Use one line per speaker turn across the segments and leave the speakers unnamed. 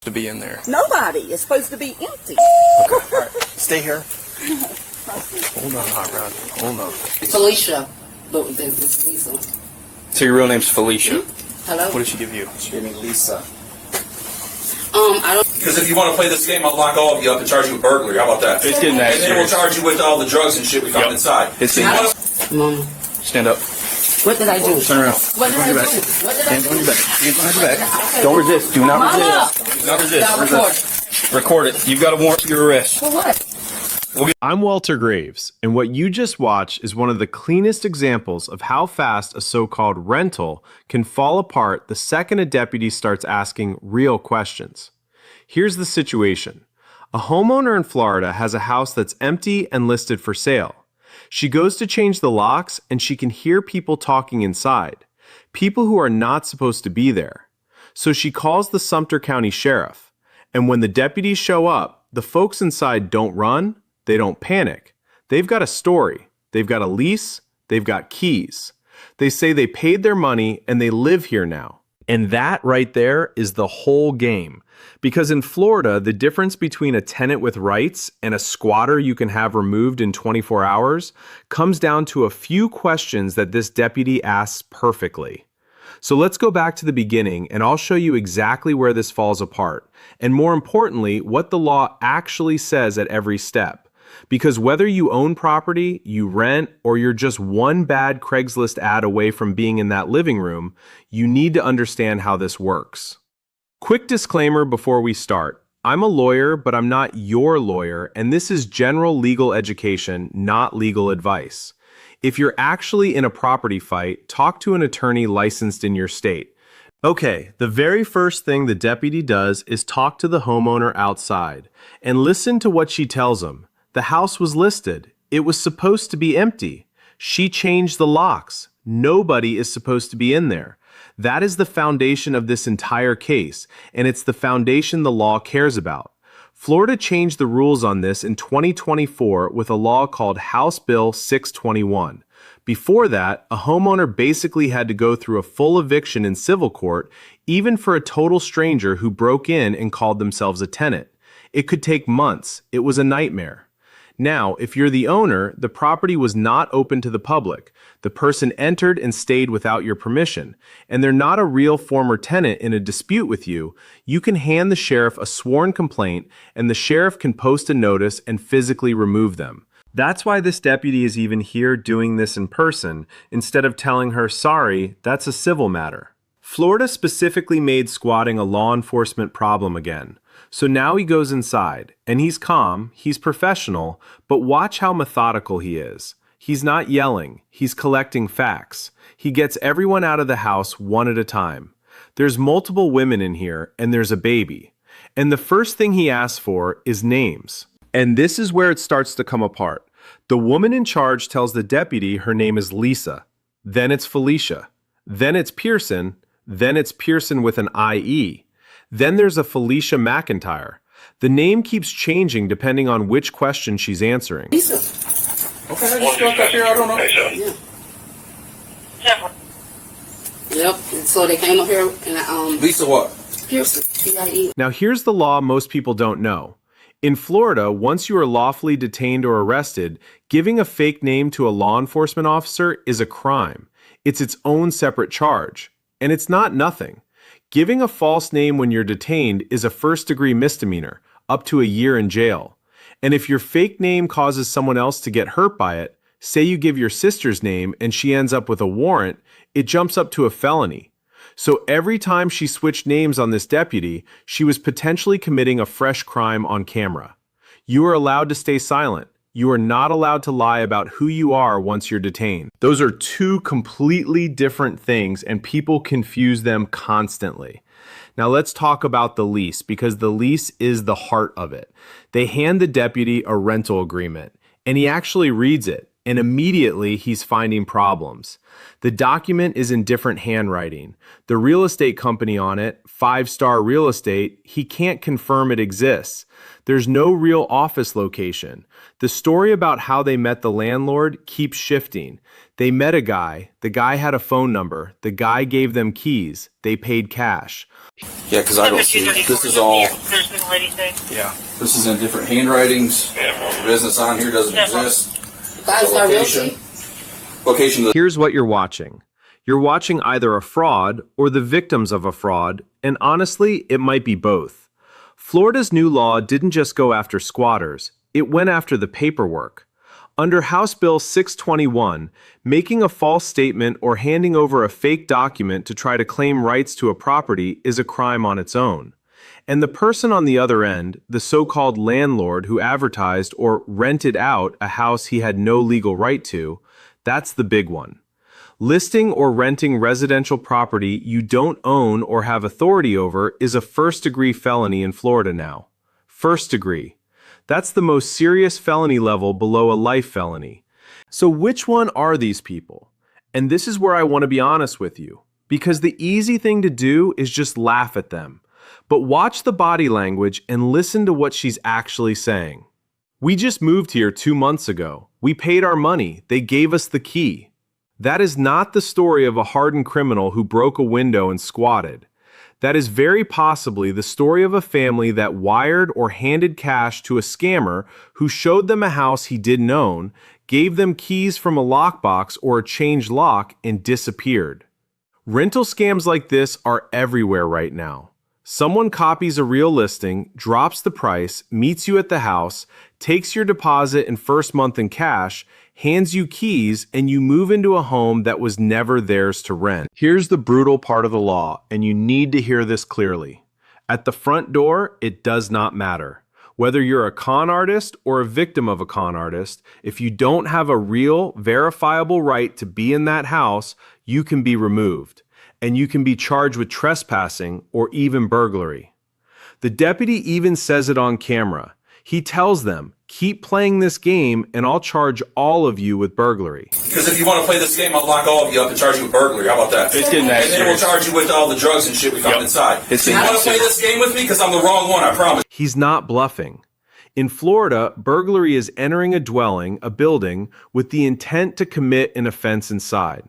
to be in there?
Nobody. It's supposed to be empty.
Okay, all right. Stay here. Hold on, Hot Rod. Hold on.
Felicia. But it's Lisa.
So your real name's Felicia.
Hello?
What did she give you?
She gave me Lisa.
I don't...
Because if you want to play this game, I'll lock all of you up and charge you with burglary. How about that?
It's getting that
And then we'll
serious.
charge you with all the drugs and shit we found inside.
It's
You
in
wanna-
Mama.
Stand up.
What did I do?
Turn around.
What did I do? What did I
Hands
do?
on your back. Hands behind your back. Don't resist. Do not resist. Do not resist. Record it. You've got a warrant for your arrest.
For what?
I'm Walter Graves, and what you just watched is one of the cleanest examples of how fast a so-called rental can fall apart the second a deputy starts asking real questions. Here's the situation. A homeowner in Florida has a house that's empty and listed for sale. She goes to change the locks and she can hear people talking inside, people who are not supposed to be there. So she calls the Sumter County sheriff, and when the deputies show up, the folks inside don't run, they don't panic. They've got a story, they've got a lease, they've got keys. They say they paid their money and they live here now. And that right there is the whole game. Because in Florida, the difference between a tenant with rights and a squatter you can have removed in 24 hours comes down to a few questions that this deputy asks perfectly. So let's go back to the beginning and I'll show you exactly where this falls apart. And more importantly, what the law actually says at every step. Because whether you own property, you rent, or you're just one bad Craigslist ad away from being in that living room, you need to understand how this works. Quick disclaimer before we start. I'm a lawyer, but I'm not your lawyer, and this is general legal education, not legal advice. If you're actually in a property fight, talk to an attorney licensed in your state. Okay, the very first thing the deputy does is talk to the homeowner outside, and listen to what she tells him. The house was listed. It was supposed to be empty. She changed the locks. Nobody is supposed to be in there. That is the foundation of this entire case, and it's the foundation the law cares about. Florida changed the rules on this in 2024 with a law called House Bill 621. Before that, a homeowner basically had to go through a full eviction in civil court, even for a total stranger who broke in and called themselves a tenant. It could take months. It was a nightmare. Now, if you're the owner, the property was not open to the public. The person entered and stayed without your permission, and they're not a real former tenant in a dispute with you. You can hand the sheriff a sworn complaint, and the sheriff can post a notice and physically remove them. That's why this deputy is even here doing this in person, instead of telling her, sorry, that's a civil matter. Florida specifically made squatting a law enforcement problem again. So now he goes inside, and he's calm, he's professional, but watch how methodical he is. He's not yelling, he's collecting facts. He gets everyone out of the house one at a time. There's multiple women in here, and there's a baby. And the first thing he asks for is names. And this is where it starts to come apart. The woman in charge tells the deputy her name is Lisa. Then it's Felicia. Then it's Pearson. Then it's Pearson with an IE. Then there's a Felicia McIntyre. The name keeps changing depending on which question she's answering.
Lisa.
Okay, I just stuck up here. I don't know.
Yeah. Yep. And so they came up here and
Lisa what?
Pearson. P-I-E.
Now here's the law most people don't know. In Florida, once you are lawfully detained or arrested, giving a fake name to a law enforcement officer is a crime. It's its own separate charge. And it's not nothing. Giving a false name when you're detained is a first-degree misdemeanor, up to a year in jail. And if your fake name causes someone else to get hurt by it, say you give your sister's name and she ends up with a warrant, it jumps up to a felony. So every time she switched names on this deputy, she was potentially committing a fresh crime on camera. You are allowed to stay silent. You are not allowed to lie about who you are once you're detained. Those are two completely different things, and people confuse them constantly. Now let's talk about the lease, because the lease is the heart of it. They hand the deputy a rental agreement, and he actually reads it, and immediately he's finding problems. The document is in different handwriting. The real estate company on it, 5-Star Real Estate, he can't confirm it exists. There's no real office location. The story about how they met the landlord keeps shifting. They met a guy. The guy had a phone number. The guy gave them keys. They paid cash.
Yeah, because I don't see, this is all, yeah, this is in different handwritings. The business on here doesn't exist.
5-Star Realty?
Location.
Here's what you're watching. You're watching either a fraud or the victims of a fraud, and honestly, it might be both. Florida's new law didn't just go after squatters, it went after the paperwork. Under House Bill 621, making a false statement or handing over a fake document to try to claim rights to a property is a crime on its own. And the person on the other end, the so-called landlord who advertised or rented out a house he had no legal right to, that's the big one. Listing or renting residential property you don't own or have authority over is a first-degree felony in Florida now. First degree. That's the most serious felony level below a life felony. So which one are these people? And this is where I want to be honest with you, because the easy thing to do is just laugh at them. But watch the body language and listen to what she's actually saying. We just moved here 2 months ago. We paid our money. They gave us the key. That is not the story of a hardened criminal who broke a window and squatted. That is very possibly the story of a family that wired or handed cash to a scammer who showed them a house he didn't own, gave them keys from a lockbox or a changed lock, and disappeared. Rental scams like this are everywhere right now. Someone copies a real listing, drops the price, meets you at the house, takes your deposit and first month in cash, hands you keys, and you move into a home that was never theirs to rent. Here's the brutal part of the law, and you need to hear this clearly. At the front door, it does not matter. Whether you're a con artist or a victim of a con artist, if you don't have a real, verifiable right to be in that house, you can be removed. And you can be charged with trespassing or even burglary. The deputy even says it on camera. He tells them, keep playing this game and I'll charge all of you with burglary.
Because if you want to play this game, I'll lock all of you up and charge you with burglary. How about that?
It's getting that
And then we'll charge you with all the drugs and shit we found inside.
It's
You want to play this game with me? Because I'm the wrong one, I promise.
He's not bluffing. In Florida, burglary is entering a dwelling, a building, with the intent to commit an offense inside.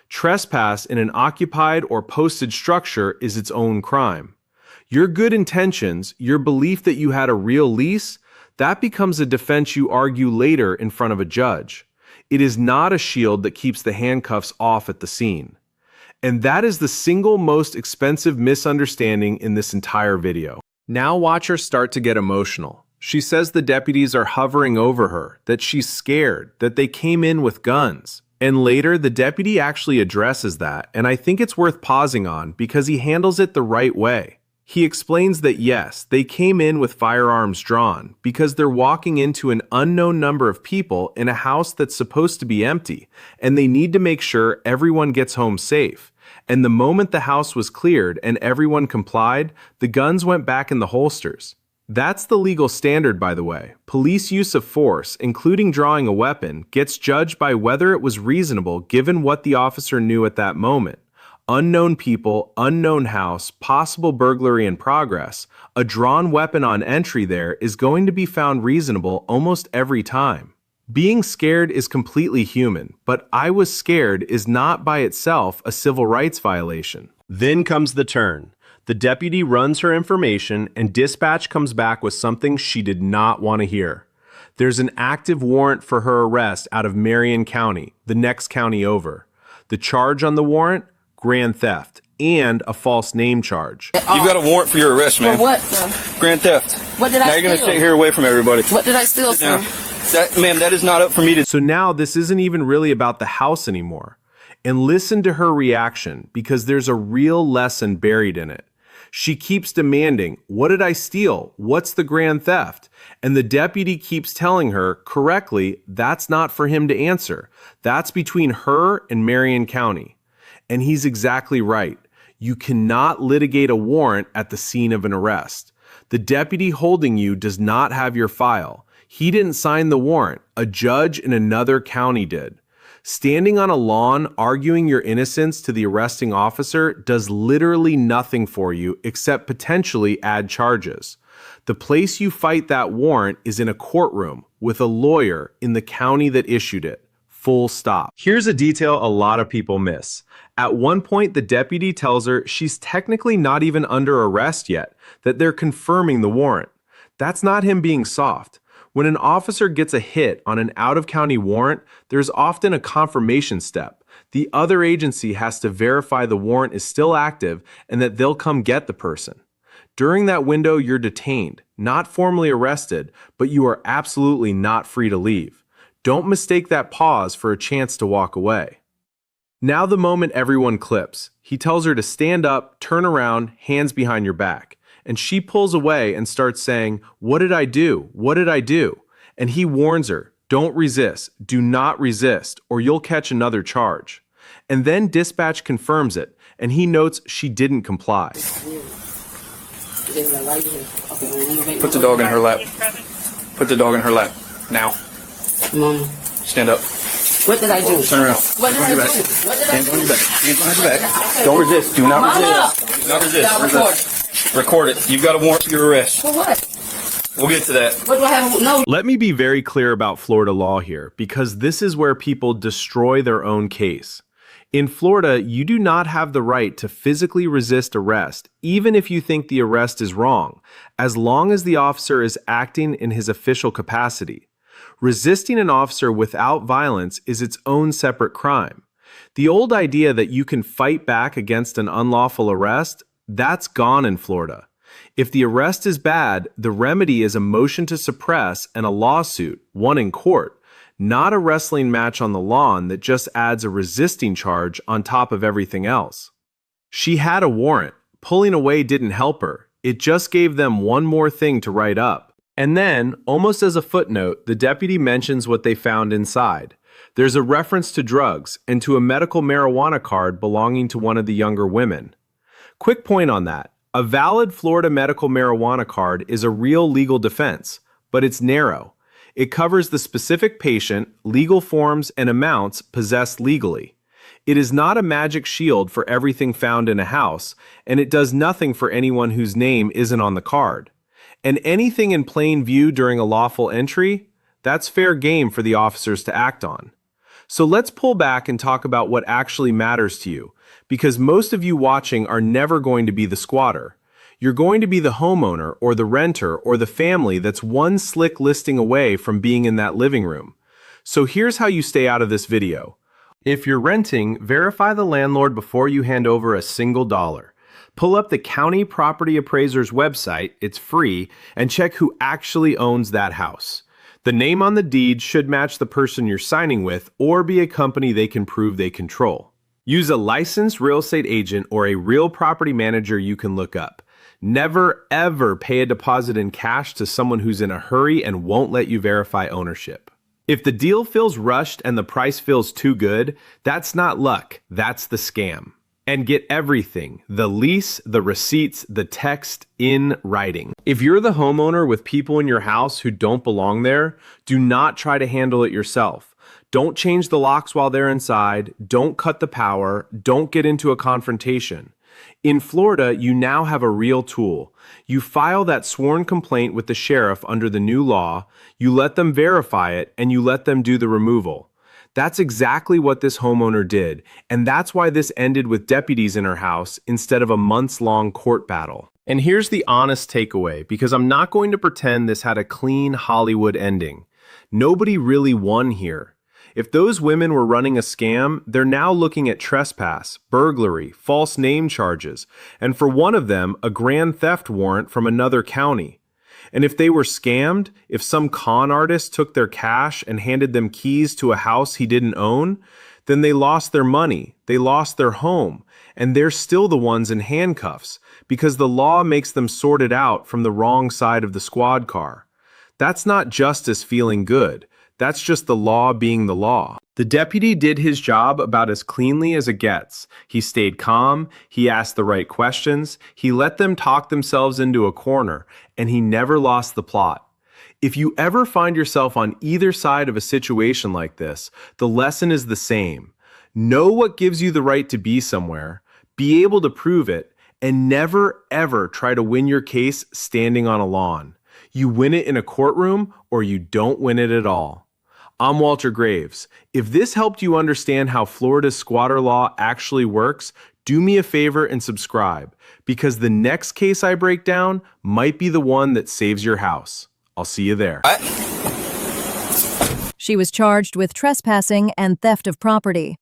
Trespass in an occupied or posted structure is its own crime. Your good intentions, your belief that you had a real lease, that becomes a defense you argue later in front of a judge. It is not a shield that keeps the handcuffs off at the scene. And that is the single most expensive misunderstanding in this entire video. Now watch her start to get emotional. She says the deputies are hovering over her, that she's scared, that they came in with guns. And later, the deputy actually addresses that, and I think it's worth pausing on because he handles it the right way. He explains that yes, they came in with firearms drawn because they're walking into an unknown number of people in a house that's supposed to be empty, and they need to make sure everyone gets home safe. And the moment the house was cleared and everyone complied, the guns went back in the holsters. That's the legal standard, by the way. Police use of force, including drawing a weapon, gets judged by whether it was reasonable given what the officer knew at that moment. Unknown people, unknown house, possible burglary in progress. A drawn weapon on entry there is going to be found reasonable almost every time. Being scared is completely human, but I was scared is not by itself a civil rights violation. Then comes the turn. The deputy runs her information and dispatch comes back with something she did not want to hear. There's an active warrant for her arrest out of Marion County, the next county over. The charge on the warrant? Grand theft and a false name charge.
You've got a warrant for your arrest, man.
For what, sir?
Grand theft.
What did I
Now you're going to
steal?
stay here away from everybody.
What did I steal, sir?
Ma'am, that is not up for me to...
So now this isn't even really about the house anymore. And listen to her reaction because there's a real lesson buried in it. She keeps demanding, what did I steal? What's the grand theft? And the deputy keeps telling her, correctly, that's not for him to answer. That's between her and Marion County. And he's exactly right. You cannot litigate a warrant at the scene of an arrest. The deputy holding you does not have your file. He didn't sign the warrant. A judge in another county did. Standing on a lawn arguing your innocence to the arresting officer does literally nothing for you except potentially add charges. The place you fight that warrant is in a courtroom with a lawyer in the county that issued it. Full stop. Here's a detail a lot of people miss. At one point, the deputy tells her she's technically not even under arrest yet, that they're confirming the warrant. That's not him being soft. When an officer gets a hit on an out-of-county warrant, there's often a confirmation step. The other agency has to verify the warrant is still active and that they'll come get the person. During that window, you're detained, not formally arrested, but you are absolutely not free to leave. Don't mistake that pause for a chance to walk away. Now the moment everyone clips. He tells her to stand up, turn around, hands behind your back. And she pulls away and starts saying, "What did I do? What did I do?" And he warns her, "Don't resist. Do not resist, or you'll catch another charge." And then dispatch confirms it, and he notes she didn't comply.
Put the dog in her lap. Put the dog in her lap. Now.
Mama.
Stand up.
What did I do?
Turn around.
What did I do? What did I
Hands
do?
on your back. Hands behind your back. Don't resist. Do not resist. Do not resist. Record it. You've got a warrant for your arrest.
For what?
We'll get to that.
What do I have? No.
Let me be very clear about Florida law here, because this is where people destroy their own case. In Florida, you do not have the right to physically resist arrest, even if you think the arrest is wrong, as long as the officer is acting in his official capacity. Resisting an officer without violence is its own separate crime. The old idea that you can fight back against an unlawful arrest, that's gone in Florida. If the arrest is bad, the remedy is a motion to suppress and a lawsuit, one in court, not a wrestling match on the lawn that just adds a resisting charge on top of everything else. She had a warrant. Pulling away didn't help her. It just gave them one more thing to write up. And then, almost as a footnote, the deputy mentions what they found inside. There's a reference to drugs and to a medical marijuana card belonging to one of the younger women. Quick point on that. A valid Florida medical marijuana card is a real legal defense, but it's narrow. It covers the specific patient, legal forms, and amounts possessed legally. It is not a magic shield for everything found in a house, and it does nothing for anyone whose name isn't on the card. And anything in plain view during a lawful entry, that's fair game for the officers to act on. So let's pull back and talk about what actually matters to you, because most of you watching are never going to be the squatter. You're going to be the homeowner or the renter or the family that's one slick listing away from being in that living room. So here's how you stay out of this video. If you're renting, verify the landlord before you hand over a single dollar. Pull up the county property appraiser's website, it's free, and check who actually owns that house. The name on the deed should match the person you're signing with or be a company they can prove they control. Use a licensed real estate agent or a real property manager you can look up. Never, ever pay a deposit in cash to someone who's in a hurry and won't let you verify ownership. If the deal feels rushed and the price feels too good, that's not luck, that's the scam. And get everything, the lease, the receipts, the text, in writing. If you're the homeowner with people in your house who don't belong there, do not try to handle it yourself. Don't change the locks while they're inside, don't cut the power, don't get into a confrontation. In Florida, you now have a real tool. You file that sworn complaint with the sheriff under the new law, you let them verify it, and you let them do the removal. That's exactly what this homeowner did, and that's why this ended with deputies in her house instead of a months-long court battle. And here's the honest takeaway, because I'm not going to pretend this had a clean Hollywood ending. Nobody really won here. If those women were running a scam, they're now looking at trespass, burglary, false name charges, and for one of them, a grand theft warrant from another county. And if they were scammed, if some con artist took their cash and handed them keys to a house he didn't own, then they lost their money, they lost their home, and they're still the ones in handcuffs because the law makes them sort it out from the wrong side of the squad car. That's not justice feeling good. That's just the law being the law. The deputy did his job about as cleanly as it gets. He stayed calm, he asked the right questions, he let them talk themselves into a corner, and he never lost the plot. If you ever find yourself on either side of a situation like this, the lesson is the same. Know what gives you the right to be somewhere, be able to prove it, and never ever try to win your case standing on a lawn. You win it in a courtroom or you don't win it at all. I'm Walter Graves. If this helped you understand how Florida's squatter law actually works, do me a favor and subscribe, because the next case I break down might be the one that saves your house. I'll see you there.
She was charged with trespassing and theft of property.